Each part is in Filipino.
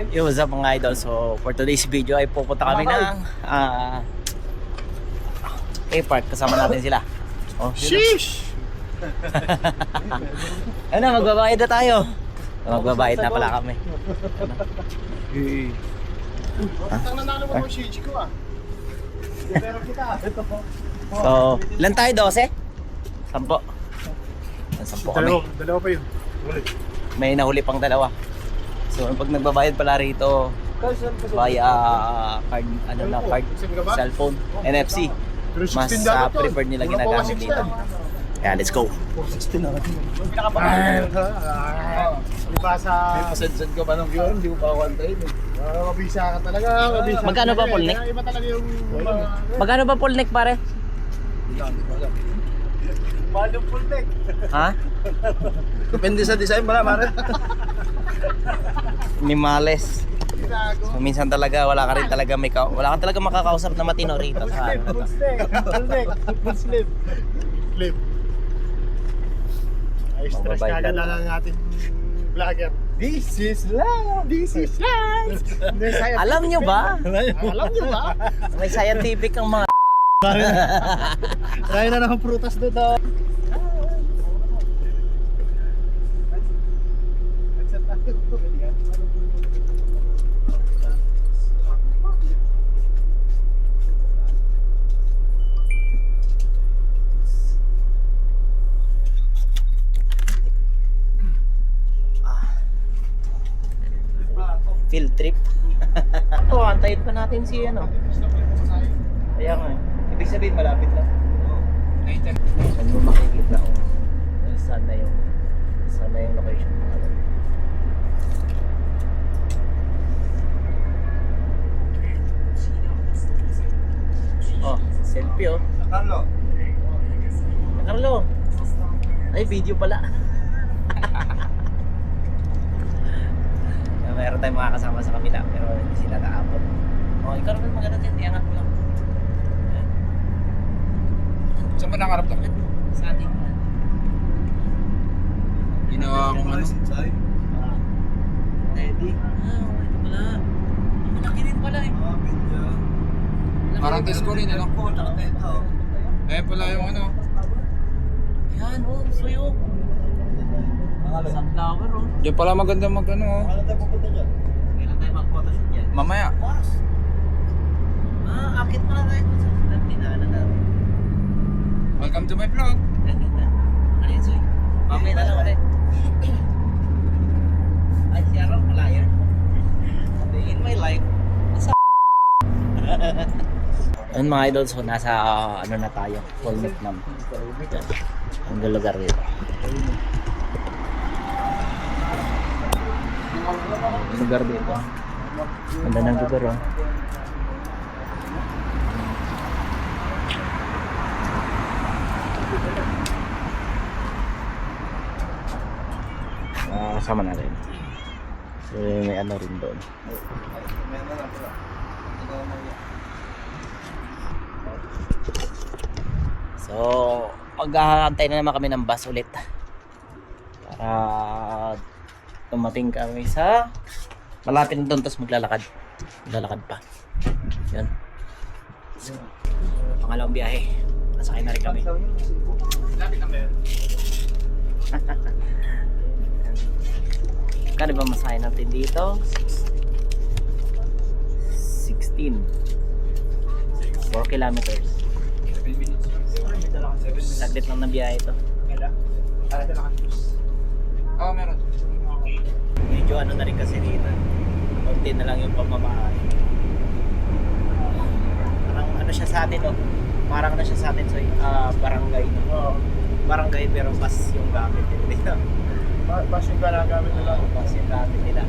Yo, what's up mga idol? So for today's video ay pupunta kami ng K-Park. Kasama natin sila. Oh, Sheesh! Ano, magbabayad na tayo. Magbabayad na pala kami. Ang nanalo mo yung Shichi ko ah. Pero kita. So, ilan tayo? 12? 10. 10 kami. Dalawa pa yun. May nahuli pang dalawa. So, pag nagbabayad pala rito via card, card, cellphone, NFC. Mas preferred nila ginagamit dito. Kaya let's go. 416 na. Iba sa... May pasensan ka ba ng viewer? Hindi mo pa ako antayin eh. Mabisa ka talaga. Magkano ba full neck? Iba talaga yung... Magkano ba full neck pare? Mahal yung full neck. Ha? Depende sa design pala, pare. Minimales. So, minsan talaga wala ka rin talaga wala ka talaga makakausap na matino rito sa ano. Full neck. Full sleeve. Sleeve. Ay, stress ka agad lang ang ating vlogger. This is love! This is life! Alam nyo ba? Alam nyo ba? May scientific ang mga Kaya na ng prutas doon. field trip. Ito, antayin pa natin si ano. Kaya nga. Ibig sabihin malapit lang. Saan mo makikita kung saan na yung location mo. Oh, selfie oh. Carlo. Ay, video pala. Meron tayong mga kasama sa kabila pero hindi sila naabot. Oh, ikaw naman maganda dyan, iangat mo lang. Saan ba nakarap to? Sa ating Ginawa mong ano? Teddy. Ito pala. Ang malaki rin pala eh. Parang test ko rin, ano? Ayan pala yung ano. Ayan, oh, suyo. Sunflower, oh. Diyan pala maganda mag ano, oh. Kailan tayo mag-photoshoot yan? Mamaya. Akit pala tayo sa tinaanan natin. Welcome to my vlog. Ano yun, Soy? Mamaya na lang ulit. Ay, si Aaron, malayer. In my life, nasa Ayun mga idol, so nasa ano na tayo, full neck nam. Ang lugar dito. Lugar dito. Ganda ng lugar oh. Kasama na rin. So may ano rin doon. So pag-aantay na naman kami ng bus ulit para tumating kami sa malapit na doon, tapos maglalakad pa yun. So, pangalawang biyahe, nasakay na rin kami. Lapit na ba yun? Kano ba masahe natin dito? 16 4 kilometers. 7 minutes. Saglit lang na biyahe ito. Oo, meron. Medyo ano na rin kasi dito, konti na lang yung pamamahay. Parang ano siya sa atin oh. Parang na siya sa atin, so barangay no. Barangay pero bus yung gamit nila. Bus yung ganagamit nila. Bus yung gamit nila.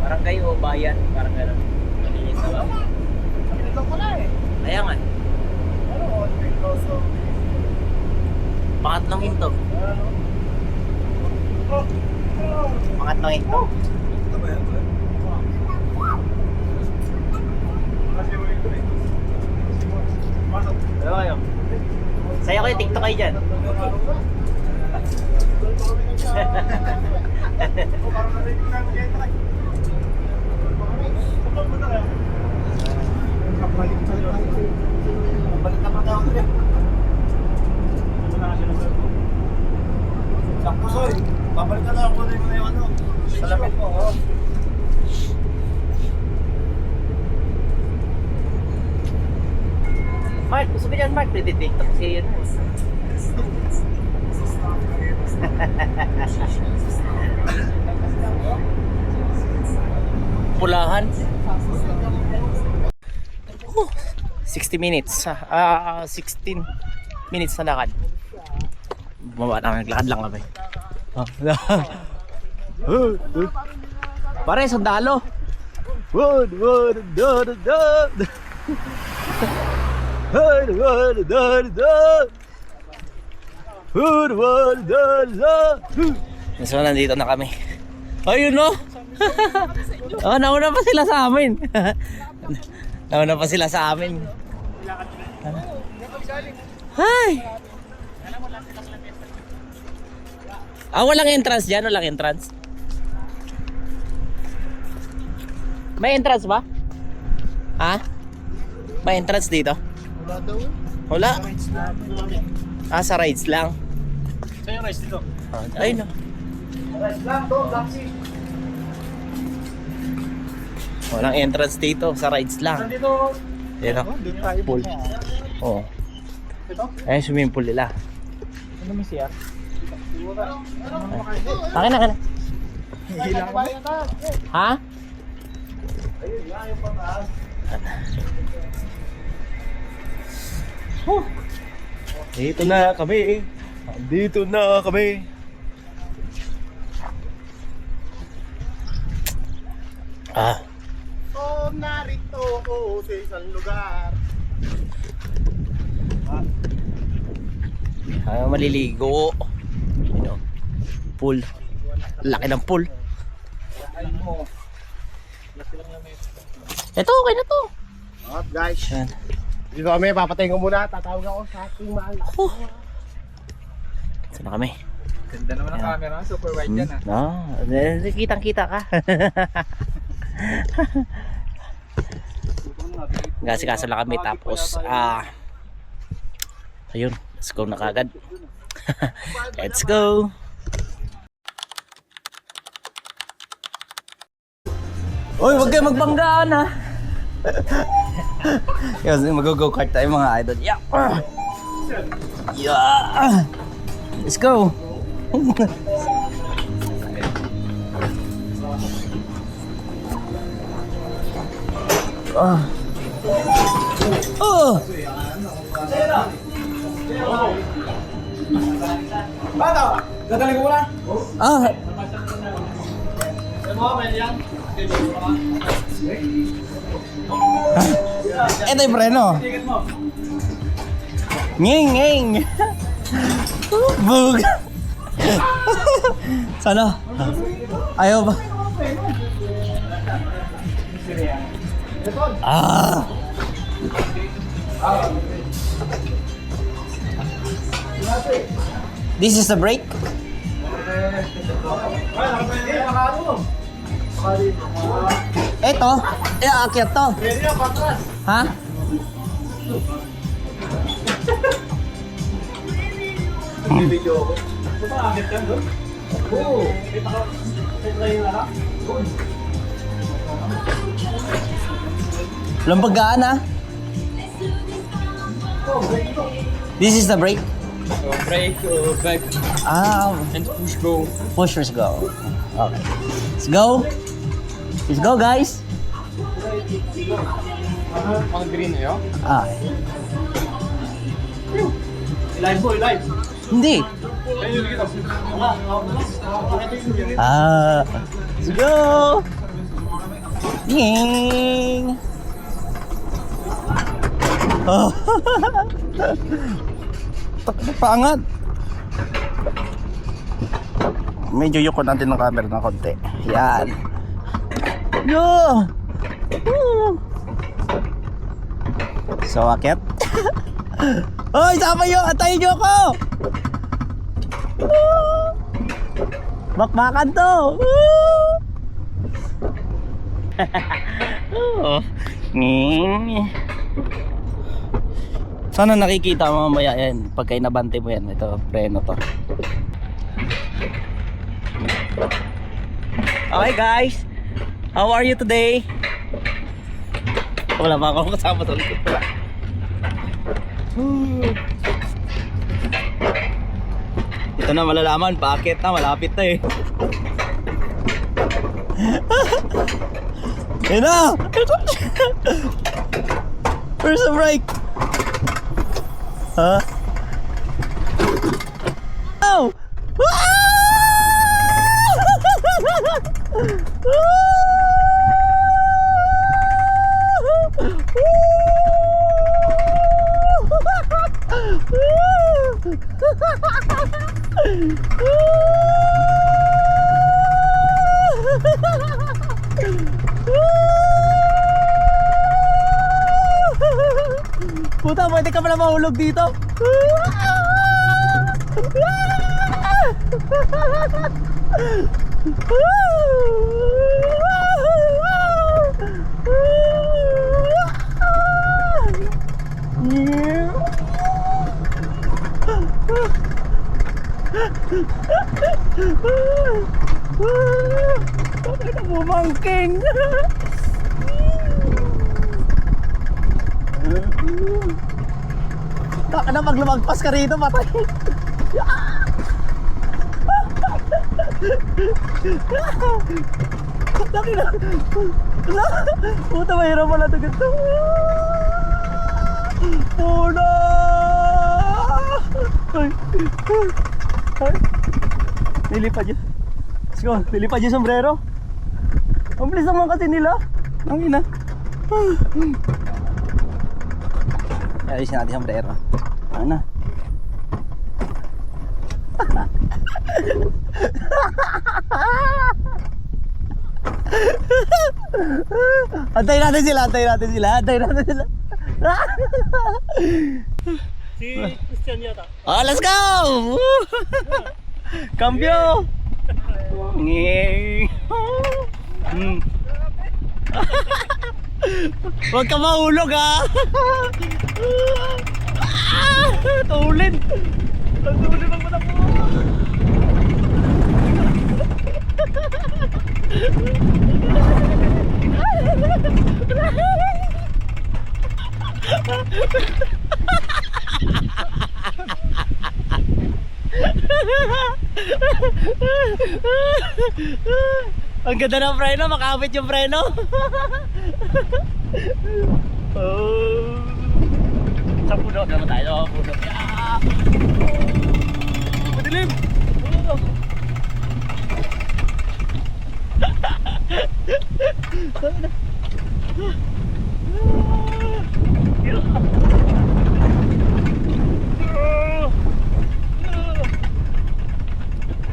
Barangay o bayan, parang gano'n. Malinis na lang. Ito pala eh. Kaya nga, Ano, all week also. pangatlong hinto. Pangatlong hinto. Ito ba yan? Ano kayo? Saya ko yung TikTok kayo dyan. Parang narinig na mag-enter ay. Balik na pa daw niya. Sakto, Soy. Babalik ka na. Kunin mo na yung ano. Salamin mo, oh. Mark, gusto mo yan, Mark? Dede-tiktok siya yun. Pulahan. 60 minutes. 16 minutes na lakad. Bumaba na, naglakad lang kami. Pare, sandalo. Wood. So, nandito na kami. Ayun no. Oh, nauna pa sila sa amin. Nauna pa sila sa amin. Hi. Walang entrance dyan, walang entrance. May entrance ba? Ha? May entrance dito? Wala daw. Wala. Sa rides lang. Saan yung rice dito? Ayun no. Rice lang to, taxi. Walang entrance dito, sa rides lang. Nandito. Yan o. Doon tayo. Pool. Oo. Ito? Ayun, swimming pool nila. Ano may siya? Akin na. Hila ka ba? Ha? Ayun, yung pataas. Dito na kami. Dito na kami. So, narito ako sa isang lugar. Maliligo. You know, pool. Laki ng pool. Ito, okay na to. Alright guys. Yan. Dito kami, papatayin ko muna. Tatawag ako sa aking mahal. Ito na kami. Ganda naman ang camera, super wide yan Kitang-kita ka. Gasi-kaso lang kami tapos ayun, let's go na kagad. Let's go. Oy, wag kayo magbanggaan ha. Kasi mag-go kart tayo mga idol. Yeah. Yeah. Let's go. Bata! Dadali ko muna! Ito yung preno. Nging! Bug! Sana? Ayaw ba? This is the brake? Ito? Aakyat to? Ha? Walang paggaan ha? This is the brake? Brake, back, and push go. Pushers go. Okay. Let's go. Let's go guys. Pang green na yun? Live mo, live! Hindi. Let's go. Nging. Oh. Paangat. Medyo yukon natin ng camera ng konti. Yan. Yo. So akit. Hoy, sama yo, atayin niyo ako. Bakbakan to! Oh. Sana nakikita mo mamaya yan. Pagka inabante mo yan. Ito, preno to. Okay guys, how are you today? Wala pa akong kasama sa likod pala. Ito na malalaman, bakit na malapit na eh. Ayun na! Where's the brake? Huh? Oh! Puta, pwede ka pala mahulog dito. Bumangking. Taka na, pag lumagpas ka rito, patay. Taki na. Puta, mahirap pala ito ganito. Oh no! Ay. Ay. Nilipad yun. Let's go, nilipad yung sombrero. Ang bilis naman kasi nila. Ang ina. Ayusin natin yung sombrero. Ano na? Antayin natin sila, antayin natin sila, antayin natin sila. Si Christian yata. Oh, let's go! Cambio! Huwag ka mahulog ha! Tulin! Tulin ang mata po! Ang ganda ng preno, makapit yung preno. Oh. Sa puno naman tayo, puno. Madilim.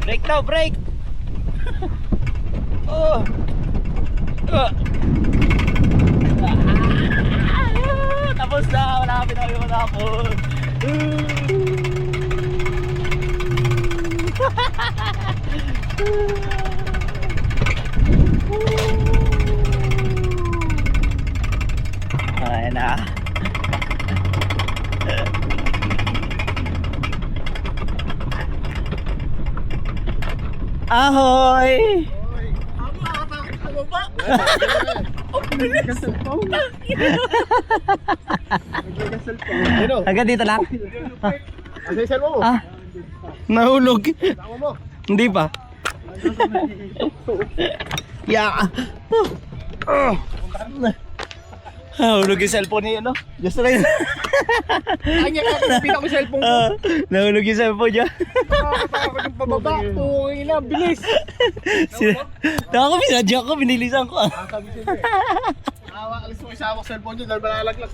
Break now, break. Oh. Tapos na, malapit na yung matapos. Ayan na. Ahoy! Hanggang dito lang? Ano yung cellphone mo? Ah, nahulog. Tama mo. Hindi pa. Yeah. Nahulog yung cellphone niya, no? Just like Kanya ka, pinapita ko yung cellphone ko. nahulog yung cellphone niya. Nakakatakot yung pababa. Pungin na, bilis. Ako, binadya ko, binilisan ko. Sabi siya eh. Alis mo isama ko cellphone nyo dahil malalaglag.